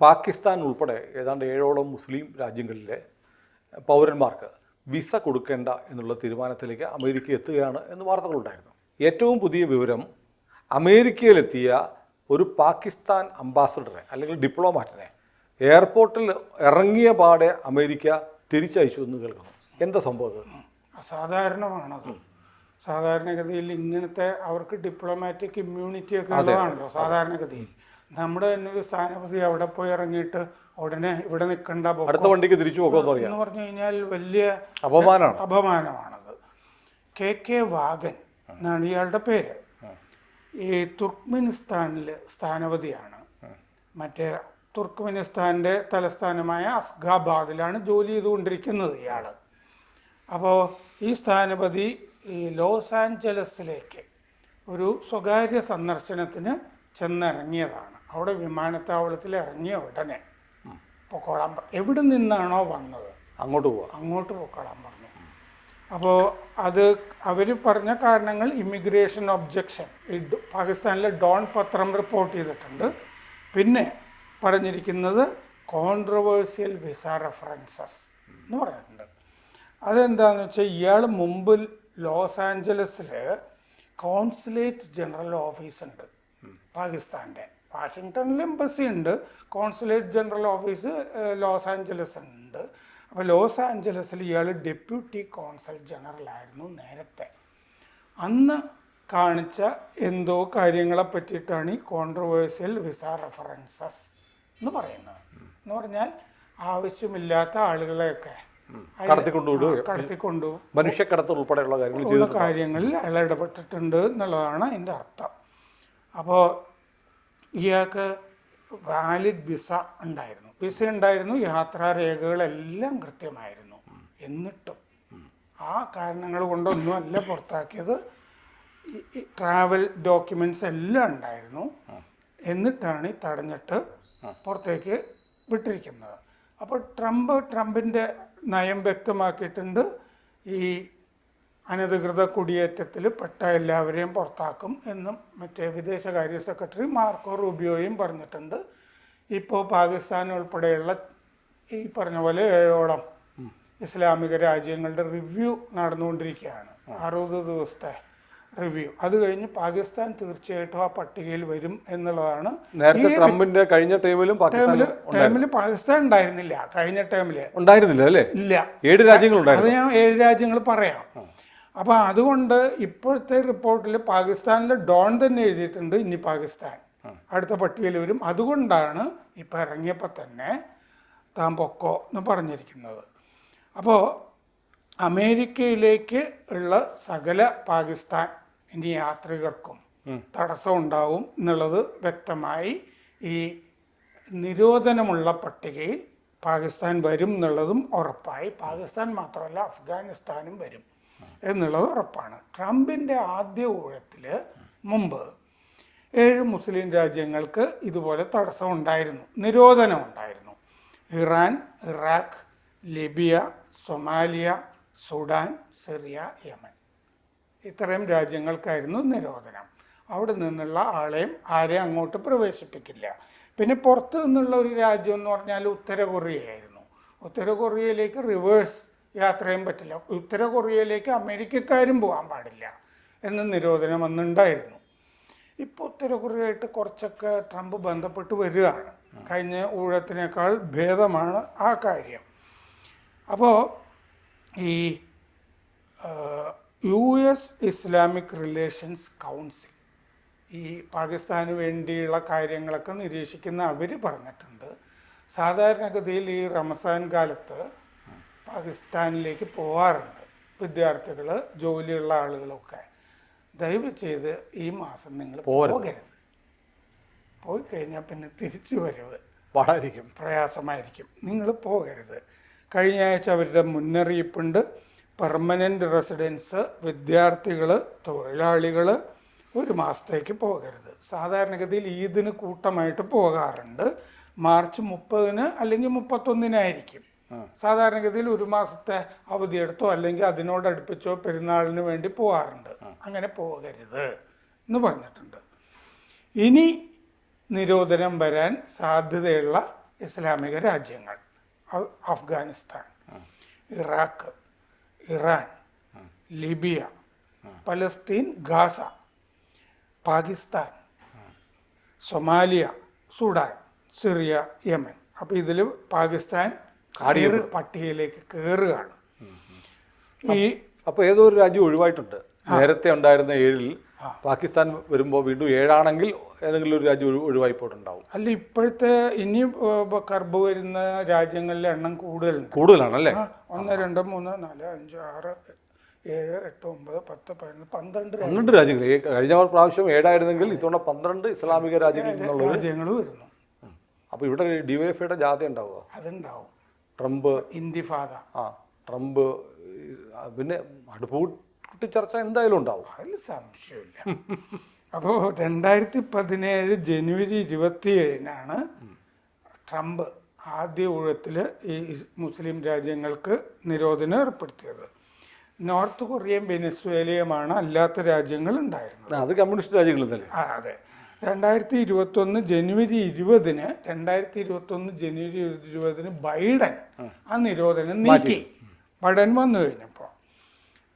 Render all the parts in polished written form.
പാകിസ്ഥാൻ ഉൾപ്പെടെ ഏതാണ്ട് 7ഓളം മുസ്ലിം രാജ്യങ്ങളിലെ പൗരന്മാർക്ക് വിസ കൊടുക്കേണ്ട എന്നുള്ള തീരുമാനത്തിലേക്ക് അമേരിക്ക എത്തുകയാണ് എന്ന് വാർത്തകളുണ്ടായിരുന്നു. ഏറ്റവും പുതിയ വിവരം, അമേരിക്കയിലെത്തിയ ഒരു പാകിസ്ഥാൻ അംബാസഡറെ അല്ലെങ്കിൽ ഡിപ്ലോമാറ്റിനെ എയർപോർട്ടിൽ ഇറങ്ങിയ പാടെ അമേരിക്ക തിരിച്ചയച്ചു എന്ന് കേൾക്കുന്നു. എന്താ സംഭവം? അസാധാരണമാണത്. സാധാരണഗതിയിൽ ഇങ്ങനത്തെ അവർക്ക് ഡിപ്ലോമാറ്റിക് ഇമ്മ്യൂണിറ്റി ഒക്കെ ഉള്ളതാണല്ലോ സാധാരണഗതിയിൽ. നമ്മുടെ തന്നെ ഒരു സ്ഥാനപതി അവിടെ പോയി ഇറങ്ങിയിട്ട് ഉടനെ ഇവിടെ നിൽക്കേണ്ട അടുത്ത വണ്ടിക്ക് തിരിച്ചു പോകുമെന്ന് പറഞ്ഞു കഴിഞ്ഞാൽ വലിയ അപമാനമാണത്. കെ വാഗൻ എന്നാണ് ഇയാളുടെ പേര്. ഈ തുർക്ക്മെനിസ്ഥാനിൽ സ്ഥാനപതിയാണ്. മറ്റേ തുർക്ക്മെനിസ്ഥാൻ്റെ തലസ്ഥാനമായ അസ്ഗാബാദിലാണ് ജോലി ചെയ്തുകൊണ്ടിരിക്കുന്നത് ഇയാൾ. അപ്പോൾ ഈ സ്ഥാനപതി ഈ ലോസ് ആഞ്ചലസിലേക്ക് ഒരു സ്വകാര്യ സന്ദർശനത്തിന് ചെന്നിറങ്ങിയതാണ്. അവിടെ വിമാനത്താവളത്തിൽ ഇറങ്ങിയ ഉടനെ പൊക്കോളാൻ എവിടെ നിന്നാണോ വന്നത് അങ്ങോട്ട് പൊക്കോളാൻ പറഞ്ഞു. അപ്പോൾ അത് അവർ പറഞ്ഞ കാരണങ്ങൾ ഇമിഗ്രേഷൻ ഒബ്ജക്ഷൻ പാകിസ്ഥാനിലെ ഡോൺ പത്രം റിപ്പോർട്ട് ചെയ്തിട്ടുണ്ട്. പിന്നെ പറഞ്ഞിരിക്കുന്നത് കോൺട്രവേഴ്സ്യൽ വിസ റെഫറൻസസ് എന്ന് പറഞ്ഞിട്ടുണ്ട്. അതെന്താണെന്ന് വെച്ചാൽ ഇയാൾ മുമ്പ് ലോസ് ആഞ്ചലസിൽ കോൺസുലേറ്റ് ജനറൽ ഓഫീസ് ഉണ്ട് പാകിസ്ഥാൻ്റെ. വാഷിങ്ടണിൽ എംബസി ഉണ്ട്, consulate general office Los Angeles ഉണ്ട്. അപ്പോൾ ലോസ് ആഞ്ചലസിൽ ഇയാൾ ഡെപ്യൂട്ടി കോൺസൽ ജനറൽ ആയിരുന്നു നേരത്തെ. അന്ന് കാണിച്ച എന്തോ കാര്യങ്ങളെ പറ്റിയിട്ടാണ് ഈ കോൺട്രവേഴ്സ്യൽ വിസ റെഫറൻസസ് എന്ന് പറയുന്നത്. എന്ന് പറഞ്ഞാൽ ആവശ്യമില്ലാത്ത ആളുകളെയൊക്കെ കടത്തിക്കൊണ്ടു മനുഷ്യക്കടത്ത് ഉൾപ്പെടെയുള്ള കാര്യങ്ങളിൽ അയാൾ ഇടപെട്ടിട്ടുണ്ട് എന്നുള്ളതാണ് അതിൻ്റെ അർത്ഥം. അപ്പോൾ ഇയാൾക്ക് വാലിഡ് വിസ ഉണ്ടായിരുന്നു, യാത്രാരേഖകളെല്ലാം കൃത്യമായിരുന്നു. എന്നിട്ടും ആ കാരണങ്ങൾ കൊണ്ടൊന്നും അല്ല പുറത്താക്കിയത്. ട്രാവൽ ഡോക്യുമെൻറ്റ്സ് എല്ലാം ഉണ്ടായിരുന്നു. എന്നിട്ടാണ് ഈ തടഞ്ഞിട്ട് പുറത്തേക്ക് വിട്ടിരിക്കുന്നത്. അപ്പോൾ ട്രംപിൻ്റെ നയം വ്യക്തമാക്കിയിട്ടുണ്ട്. ഈ അനധികൃത കുടിയേറ്റത്തിൽ പെട്ട എല്ലാവരെയും പുറത്താക്കും എന്നും മറ്റേ വിദേശകാര്യ സെക്രട്ടറി മാർക്കോ റൂബിയോയും പറഞ്ഞിട്ടുണ്ട്. ഇപ്പോൾ പാകിസ്ഥാൻ ഉൾപ്പെടെയുള്ള ഈ പറഞ്ഞ പോലെ 7ഓളം ഇസ്ലാമിക രാജ്യങ്ങളുടെ റിവ്യൂ നടന്നുകൊണ്ടിരിക്കുകയാണ്. 60 ദിവസത്തെ റിവ്യൂ. അത് കഴിഞ്ഞ് പാകിസ്ഥാൻ തീർച്ചയായിട്ടും ആ പട്ടികയിൽ വരും എന്നുള്ളതാണ്. ട്രംപിന്റെ കഴിഞ്ഞ ടൈമിൽ പാകിസ്ഥാൻ ഉണ്ടായിരുന്നില്ല. കഴിഞ്ഞ ടൈമിൽ ഇല്ല. 7 രാജ്യങ്ങളുണ്ടായിരുന്നു. അത് ഞാൻ 7 രാജ്യങ്ങൾ പറയാം. അപ്പോൾ അതുകൊണ്ട് ഇപ്പോഴത്തെ റിപ്പോർട്ടിൽ പാകിസ്ഥാനിലെ ഡോൺ തന്നെ എഴുതിയിട്ടുണ്ട് ഇനി പാകിസ്ഥാൻ അടുത്ത പട്ടികയിൽ വരും. അതുകൊണ്ടാണ് ഇപ്പോൾ ഇറങ്ങിയപ്പോൾ തന്നെ താൻ പൊക്കോ എന്ന് പറഞ്ഞിരിക്കുന്നത്. അപ്പോൾ അമേരിക്കയിലേക്ക് ഉള്ള സകല പാകിസ്ഥാൻ ഇനി യാത്രികർക്കും തടസ്സം ഉണ്ടാവും എന്നുള്ളത് വ്യക്തമായി. ഈ നിരോധനമുള്ള പട്ടികയിൽ പാകിസ്ഥാൻ വരും എന്നുള്ളതും ഉറപ്പായി. പാകിസ്ഥാൻ മാത്രമല്ല, അഫ്ഗാനിസ്ഥാനും വരും എന്നുള്ളത് ഉറപ്പാണ്. ട്രംപിൻ്റെ ആദ്യ ഊഴത്തിൽ മുമ്പ് 7 മുസ്ലിം രാജ്യങ്ങൾക്ക് ഇതുപോലെ തടസ്സം ഉണ്ടായിരുന്നു, നിരോധനം ഉണ്ടായിരുന്നു. Iran, Iraq, Libya, Somalia, Sudan, Syria, Yemen, ഇത്രയും രാജ്യങ്ങൾക്കായിരുന്നു നിരോധനം. അവിടെ നിന്നുള്ള ആരെയും അങ്ങോട്ട് പ്രവേശിപ്പിക്കില്ല. പിന്നെ പുറത്തു നിന്നുള്ള ഒരു രാജ്യം എന്ന് പറഞ്ഞാൽ ഉത്തര കൊറിയയായിരുന്നു. ഉത്തര കൊറിയയിലേക്ക് റിവേഴ്സ് യാത്ര ചെയ്യാൻ പറ്റില്ല. ഉത്തര കൊറിയയിലേക്ക് അമേരിക്കക്കാരും പോകാൻ പാടില്ല എന്ന് നിരോധനം അന്നുണ്ടായിരുന്നു. ഇപ്പോൾ ഉത്തര കൊറിയയായിട്ട് കുറച്ചൊക്കെ ട്രംപ് ബന്ധപ്പെട്ട് വരികയാണ്. കഴിഞ്ഞ ഊഴത്തിനേക്കാൾ ഭേദമാണ് ആ കാര്യം. അപ്പോൾ ഈ US ഇസ്ലാമിക് റിലേഷൻസ് കൗൺസിൽ ഈ പാകിസ്ഥാന് വേണ്ടിയുള്ള കാര്യങ്ങളൊക്കെ നിരീക്ഷിക്കുന്ന അവർ പറഞ്ഞിട്ടുണ്ട്, സാധാരണഗതിയിൽ ഈ റമസാൻ കാലത്ത് പാകിസ്ഥാനിലേക്ക് പോകാറുണ്ട് വിദ്യാർത്ഥികൾ, ജോലിയുള്ള ആളുകളൊക്കെ. ദയവ് ചെയ്ത് ഈ മാസം നിങ്ങൾ പോകരുത്. പോയി കഴിഞ്ഞാൽ പിന്നെ തിരിച്ചു വരവ് പ്രയാസമായിരിക്കും. നിങ്ങൾ പോകരുത്. കഴിഞ്ഞ ആഴ്ച അവരുടെ മുന്നറിയിപ്പുണ്ട്. പെർമനൻ്റ് റെസിഡൻസ്, വിദ്യാർത്ഥികൾ, തൊഴിലാളികൾ 1 മാസത്തേക്ക് പോകരുത്. സാധാരണഗതിയിൽ ഈദിന് കൂട്ടമായിട്ട് പോകാറുണ്ട്. മാർച്ച് 30-ന് അല്ലെങ്കിൽ 31-നായിരിക്കും. സാധാരണഗതിയിൽ 1 മാസത്തെ അവധിയെടുത്തോ അല്ലെങ്കിൽ അതിനോടടുപ്പിച്ചോ പെരുന്നാളിന് വേണ്ടി പോകാറുണ്ട്. അങ്ങനെ പോകരുത് എന്ന് പറഞ്ഞിട്ടുണ്ട്. ഇനി നിരോധനം വരാൻ സാധ്യതയുള്ള ഇസ്ലാമിക രാജ്യങ്ങൾ: Afghanistan, Iraq, Iran, Libya, Palestine, Gaza, Pakistan, Somalia, Sudan, Syria, Yemen. അപ്പോൾ ഇതിൽ പാകിസ്ഥാൻ പട്ടികയിലേക്ക് കയറുകയാണ്. ഈ അപ്പോൾ ഏതോ ഒരു രാജ്യം ഒഴിവായിട്ടുണ്ട്. നേരത്തെ ഉണ്ടായിരുന്ന 7-ൽ പാകിസ്ഥാൻ വരുമ്പോൾ വീണ്ടും 7 ഏതെങ്കിലും ഒരു രാജ്യം ഒഴിവായി പോയിട്ടുണ്ടാവും. അല്ല, ഇപ്പോഴത്തെ ഇനി കർബ് വരുന്ന രാജ്യങ്ങളിലെ എണ്ണം കൂടുതലാണല്ലേ? 1, 2, 3, 4, 5, 6, 7, 8, 9, 10, 11, 12 രാജ്യങ്ങൾ. കഴിഞ്ഞ പ്രാവശ്യം 7 ഇത്തവണ 12 ഇസ്ലാമിക രാജ്യങ്ങൾ വരുന്നു. അപ്പോൾ ഇവിടെ ഡിവൈഎഫ്ഐയുടെ ജാഥ ഉണ്ടാവുക? അതുണ്ടാവും. ട്രംപ് ഇന്തിഫാദ, ട്രംപ്, പിന്നെ അടുപ്പൂട്ടി ചർച്ച എന്തായാലും ഉണ്ടാവും, അതിൽ സംശയമില്ല. അപ്പോൾ 2017 ജനുവരി 27-നാണ് ട്രംപ് ആദ്യ ഊഴത്തിൽ ഈ മുസ്ലിം രാജ്യങ്ങൾക്ക് നിരോധനം ഏർപ്പെടുത്തിയത്. നോർത്ത് കൊറിയയും വെനസ്വേലയുമാണ് അല്ലാത്ത രാജ്യങ്ങൾ ഉണ്ടായിരുന്നത്. അത് കമ്മ്യൂണിസ്റ്റ് രാജ്യങ്ങൾ തന്നെ. അതെ. 2021 ജനുവരി 20 ബൈഡൻ ആ നിരോധനം നീക്കി. ബൈഡൻ വന്നു കഴിഞ്ഞപ്പോൾ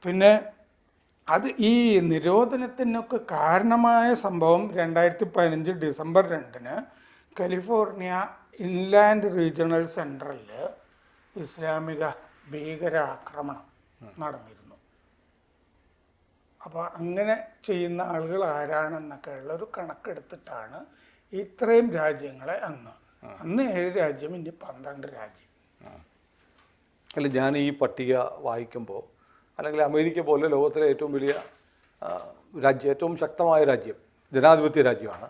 പിന്നെ ഈ നിരോധനത്തിനൊക്കെ കാരണമായ സംഭവം 2015 ഡിസംബർ 2 കാലിഫോർണിയ ഇൻലാൻഡ് റീജിയണൽ സെൻറ്ററിൽ ഇസ്ലാമിക ഭീകരാക്രമണം നടന്നിരുന്നു. അപ്പോൾ അങ്ങനെ ചെയ്യുന്ന ആളുകൾ ആരാണെന്നൊക്കെ ഉള്ളൊരു കണക്കെടുത്തിട്ടാണ് ഇത്രയും രാജ്യങ്ങളെ അന്ന് 7 രാജ്യം, ഇനി 12 രാജ്യം. അല്ല, ഞാൻ ഈ പട്ടിക വായിക്കുമ്പോൾ, അല്ലെങ്കിൽ അമേരിക്ക പോലെ ലോകത്തിലെ ഏറ്റവും വലിയ രാജ്യം, ഏറ്റവും ശക്തമായ രാജ്യം, ജനാധിപത്യ രാജ്യമാണ്.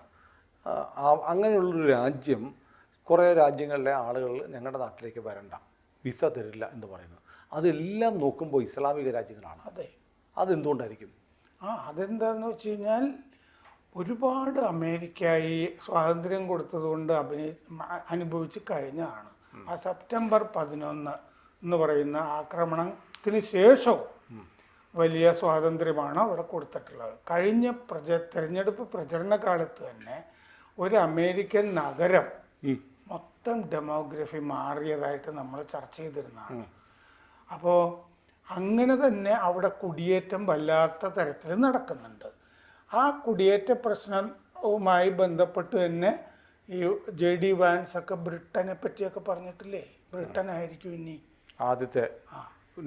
അങ്ങനെയുള്ളൊരു രാജ്യം കുറേ രാജ്യങ്ങളിലെ ആളുകൾ ഞങ്ങളുടെ നാട്ടിലേക്ക് വരണ്ട, വിസ തരില്ല എന്ന് പറയുന്നത്, അതെല്ലാം നോക്കുമ്പോൾ ഇസ്ലാമിക രാജ്യങ്ങളാണ്. അതെ. അതെന്തുകൊണ്ടായിരിക്കും? അതെന്താണെന്ന് വെച്ച് കഴിഞ്ഞാൽ ഒരുപാട് അമേരിക്ക ഈ സ്വാതന്ത്ര്യം കൊടുത്തതുകൊണ്ട് അനുഭവിച്ച് കഴിഞ്ഞതാണ്. ആ സെപ്റ്റംബർ 11 എന്ന് പറയുന്ന ആക്രമണത്തിന് ശേഷവും വലിയ സ്വാതന്ത്ര്യമാണ് അവിടെ കൊടുത്തിട്ടുള്ളത്. കഴിഞ്ഞ തിരഞ്ഞെടുപ്പ് പ്രചരണ കാലത്ത് തന്നെ ഒരു അമേരിക്കൻ നഗരം മൊത്തം ഡെമോഗ്രഫി മാറിയതായിട്ട് നമ്മൾ ചർച്ച ചെയ്തിരുന്നതാണ്. അപ്പോൾ അങ്ങനെ തന്നെ അവിടെ കുടിയേറ്റം വല്ലാത്ത തരത്തിൽ നടക്കുന്നുണ്ട്. ആ കുടിയേറ്റ പ്രശ്നവുമായി ബന്ധപ്പെട്ട് തന്നെ ഈ JD വാൻസ് ഒക്കെ ബ്രിട്ടനെ പറ്റിയൊക്കെ പറഞ്ഞിട്ടില്ലേ? ബ്രിട്ടൻ ആയിരിക്കും ഇനി ആദ്യത്തെ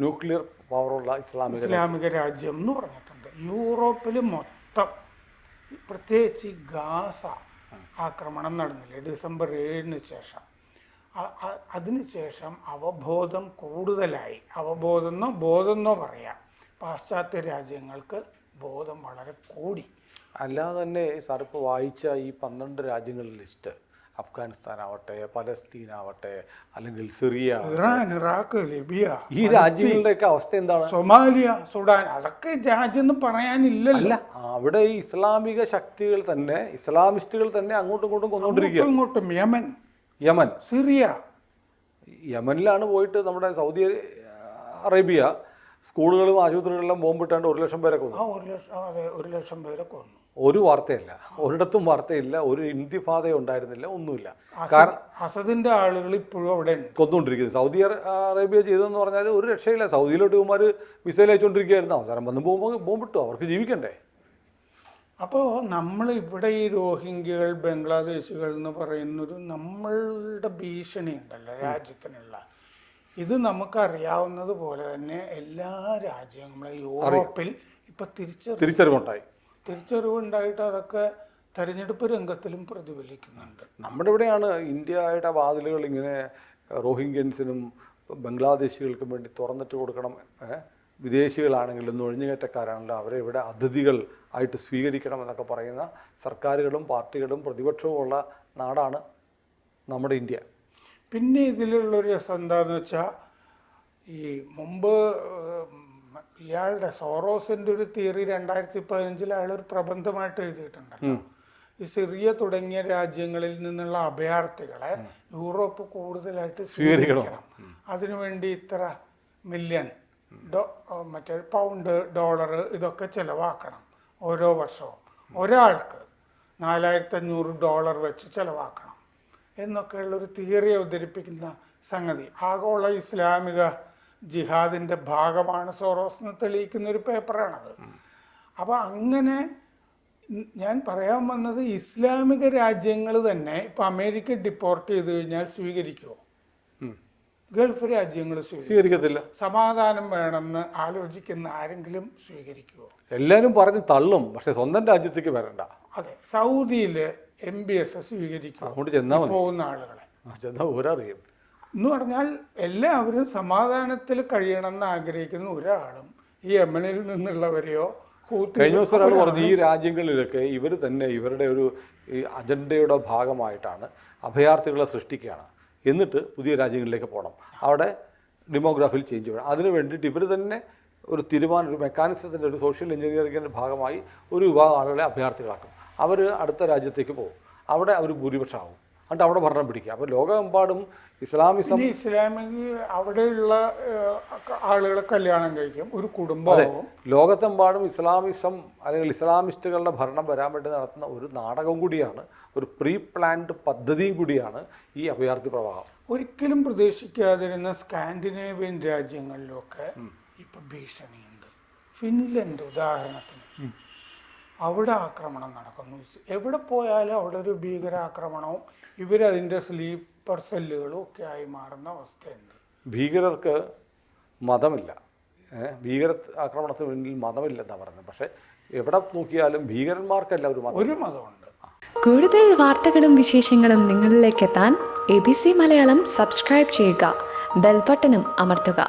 ന്യൂക്ലിയർ പവറുള്ള ഇസ്ലാമിക രാജ്യം എന്ന് പറഞ്ഞിട്ടുണ്ട്. യൂറോപ്പിൽ മൊത്തം, പ്രത്യേകിച്ച് ഈ ഗാസ ആക്രമണം നടന്നില്ലേ ഡിസംബർ 7-ന് ശേഷം, അതിനുശേഷം അവബോധം കൂടുതലായി. ബോധമെന്നോ പറയാം. പാശ്ചാത്യ രാജ്യങ്ങൾക്ക് ബോധം വളരെ കൂടി. അല്ലാതെ തന്നെ സാർ ഇപ്പോൾ വായിച്ച ഈ 12 രാജ്യങ്ങളുടെ ലിസ്റ്റ്, അഫ്ഗാനിസ്ഥാൻ ആവട്ടെ, പലസ്തീൻ ആവട്ടെ, അല്ലെങ്കിൽ സിറിയ, ഇറാൻ, ഇറാഖ്, ലിബിയ, ഈ രാജ്യങ്ങളുടെയൊക്കെ അവസ്ഥ എന്താണ്? സൊമാലിയ, സുഡാൻ, അതൊക്കെ രാജ്യം എന്ന് പറയാനില്ലല്ലോ. അവിടെ ഈ ഇസ്ലാമിക ശക്തികൾ തന്നെ, ഇസ്ലാമിസ്റ്റുകൾ തന്നെ അങ്ങോട്ടും ഇങ്ങോട്ടും കൊന്നുകൊണ്ടിരിക്കുക. യമൻ, സിറിയ, യമനിലാണ് പോയിട്ട് നമ്മുടെ സൗദി അറേബ്യ സ്കൂളുകളും ആശുപത്രികളിലും ബോംബിട്ടാണ്ട് 1 ലക്ഷം പേരെ കൊന്നു. 1 ലക്ഷം പേരെ കൊന്നു. ഒരു വാർത്തയില്ല, ഒരിടത്തും വാർത്തയില്ല, ഒരു ഇന്തിഫാദ ഉണ്ടായിരുന്നില്ല, ഒന്നുമില്ല. അസദിന്റെ ആളുകൾ ഇപ്പോഴും അവിടെ കൊന്നുകൊണ്ടിരിക്കുന്നത്. സൗദി അറേബ്യ ചെയ്തതെന്ന് പറഞ്ഞാൽ ഒരു രക്ഷയില്ല. സൗദിയിലോട്ട് ഇവന്മാർ മിസൈൽ അയച്ചുകൊണ്ടിരിക്കുകയായിരുന്നു. അവസാനം വന്ന് ബോംബിട്ടു, അവർക്ക് ജീവിക്കണ്ടേ. അപ്പോൾ നമ്മൾ ഇവിടെ ഈ റോഹിംഗ്യകൾ, ബംഗ്ലാദേശികൾ എന്ന് പറയുന്നൊരു നമ്മളുടെ ഭീഷണി ഉണ്ടല്ലോ രാജ്യത്തിനുള്ള, ഇത് നമുക്കറിയാവുന്നത് പോലെ തന്നെ എല്ലാ രാജ്യങ്ങളും യൂറോപ്പിൽ ഇപ്പം തിരിച്ചറിവുണ്ടായിട്ട് അതൊക്കെ തെരഞ്ഞെടുപ്പ് രംഗത്തിലും പ്രതിഫലിക്കുന്നുണ്ട്. നമ്മുടെ ഇവിടെയാണ് ഇന്ത്യയുടെ വാതിലുകൾ ഇങ്ങനെ റോഹിംഗ്യൻസിനും ബംഗ്ലാദേശികൾക്കും വേണ്ടി തുറന്നിട്ട് കൊടുക്കണം. വിദേശികളാണെങ്കിലും നുഴഞ്ഞുകയറ്റക്കാരാണെങ്കിലും അവരെ ഇവിടെ അതിഥികൾ ആയിട്ട് സ്വീകരിക്കണം എന്നൊക്കെ പറയുന്ന സർക്കാരുകളും പാർട്ടികളും പ്രതിപക്ഷവും ഉള്ള നാടാണ് നമ്മുടെ ഇന്ത്യ. പിന്നെ ഇതിലുള്ളൊരു രസം എന്താണെന്ന് വെച്ചാൽ, ഈ മുമ്പ് ഇയാളുടെ സോറോസിൻ്റെ ഒരു തിയറി 2015 അയാളൊരു പ്രബന്ധമായിട്ട് എഴുതിയിട്ടുണ്ടല്ലോ. ഈ സിറിയ തുടങ്ങിയ രാജ്യങ്ങളിൽ നിന്നുള്ള അഭയാർത്ഥികളെ യൂറോപ്പ് കൂടുതലായിട്ട് സ്വീകരിക്കണം, അതിനുവേണ്ടി ഇത്ര മില്യൺ പൗണ്ട്, ഡോളർ ഇതൊക്കെ ചിലവാക്കണം ഓരോ വർഷവും. ഒരാൾക്ക് $4,500 വെച്ച് ചിലവാക്കണം എന്നൊക്കെയുള്ള ഒരു തിയറി അവതരിപ്പിക്കുന്ന സംഗതി ആഗോള ഇസ്ലാമിക ജിഹാദിൻ്റെ ഭാഗമാണ് സോറോസ് എന്ന് തെളിയിക്കുന്ന ഒരു പേപ്പറാണത്. അപ്പോൾ അങ്ങനെ ഞാൻ പറയാൻ വന്നത് ഇസ്ലാമിക രാജ്യങ്ങൾ തന്നെ ഇപ്പം അമേരിക്ക ഡിപ്പോർട്ട് ചെയ്ത് കഴിഞ്ഞാൽ സ്വീകരിക്കുമോ? ഗൾഫ് രാജ്യങ്ങൾ സ്വീകരിക്കത്തില്ല. സമാധാനം വേണമെന്ന് ആലോചിക്കുന്ന ആരെങ്കിലും സ്വീകരിക്കുമോ? എല്ലാവരും പറഞ്ഞ് തള്ളും, പക്ഷെ സ്വന്തം രാജ്യത്തേക്ക് വരണ്ട. അതെ, സൗദിയിൽ MBS സ്വീകരിക്കും അങ്ങോട്ട് ചെന്നാൽ മതി, പോകുന്ന ആളുകളെ ചെന്നാൽ ഒരറിയും എന്ന് പറഞ്ഞാൽ എല്ലാവരും സമാധാനത്തിൽ കഴിയണമെന്ന് ആഗ്രഹിക്കുന്ന ഒരാളും ഈ യമനിൽ നിന്നുള്ളവരെയോ കഴിഞ്ഞ ദിവസം ഒരാൾ പറഞ്ഞു ഈ രാജ്യങ്ങളിലൊക്കെ ഇവർ തന്നെ ഇവരുടെ ഒരു ഈ അജണ്ടയുടെ ഭാഗമായിട്ടാണ് അഭയാർത്ഥികളെ സൃഷ്ടിക്കുകയാണ്, എന്നിട്ട് പുതിയ രാജ്യങ്ങളിലേക്ക് പോകണം, അവിടെ ഡെമോഗ്രാഫിയിൽ ചേഞ്ച് വേണം, അതിന് വേണ്ടിയിട്ട് ഇവർ തന്നെ ഒരു തീരുമാനം, ഒരു മെക്കാനിസത്തിൻ്റെ ഒരു സോഷ്യൽ എഞ്ചിനീയറിങ്ങിൻ്റെ ഭാഗമായി ഒരു വിഭാഗം ആളുകളെ അഭയാർത്ഥികളാക്കും. അവർ അടുത്ത രാജ്യത്തേക്ക് പോകും, അവിടെ അവർ ഭൂരിപക്ഷമാകും, എന്നിട്ട് അവിടെ ഭരണം പിടിക്കുക. അപ്പോൾ ലോകമെമ്പാടും ഇസ്ലാമിസം അവിടെയുള്ള ആളുകളെ കല്യാണം കഴിക്കും, ഒരു കുടുംബവും. ലോകത്തെമ്പാടും ഇസ്ലാമിസം അല്ലെങ്കിൽ ഇസ്ലാമിസ്റ്റുകളുടെ ഭരണം വരാൻ വേണ്ടി നടത്തുന്ന ഒരു നാടകം കൂടിയാണ്, ഒരു പ്രീ പ്ലാൻഡ് പദ്ധതിയും കൂടിയാണ് ഈ അഭയാർത്ഥി പ്രവാഹം. ഒരിക്കലും പ്രതീക്ഷിക്കാതിരുന്ന സ്കാൻഡിനേവിയൻ രാജ്യങ്ങളിലൊക്കെ ഇപ്പൊ ഭീഷണിയുണ്ട്. ഫിൻലൻഡ് ഉദാഹരണത്തിന്, അവിടെ ആക്രമണം നടക്കുന്നു. എവിടെ പോയാലും അവിടെ ഒരു ഭീകരാക്രമണവും ഇവരതിൻ്റെ സ്ലീപ്പർ സെല്ലുകളും ഒക്കെ ആയി മാറുന്ന അവസ്ഥയുണ്ട്. ഭീകരർക്ക് മതമില്ല, ഭീകര ആക്രമണത്തിന് മുന്നിൽ മതമില്ലെന്നാണ് പറയുന്നത്. പക്ഷേ എവിടെ നോക്കിയാലും ഭീകരന്മാർക്കല്ല ഒരു മതമുണ്ട്. കൂടുതൽ വാർത്തകളും വിശേഷങ്ങളും നിങ്ങളിലേക്ക് എത്താൻ ABC മലയാളം സബ്സ്ക്രൈബ് ചെയ്യുക, ബെൽബട്ടനും അമർത്തുക.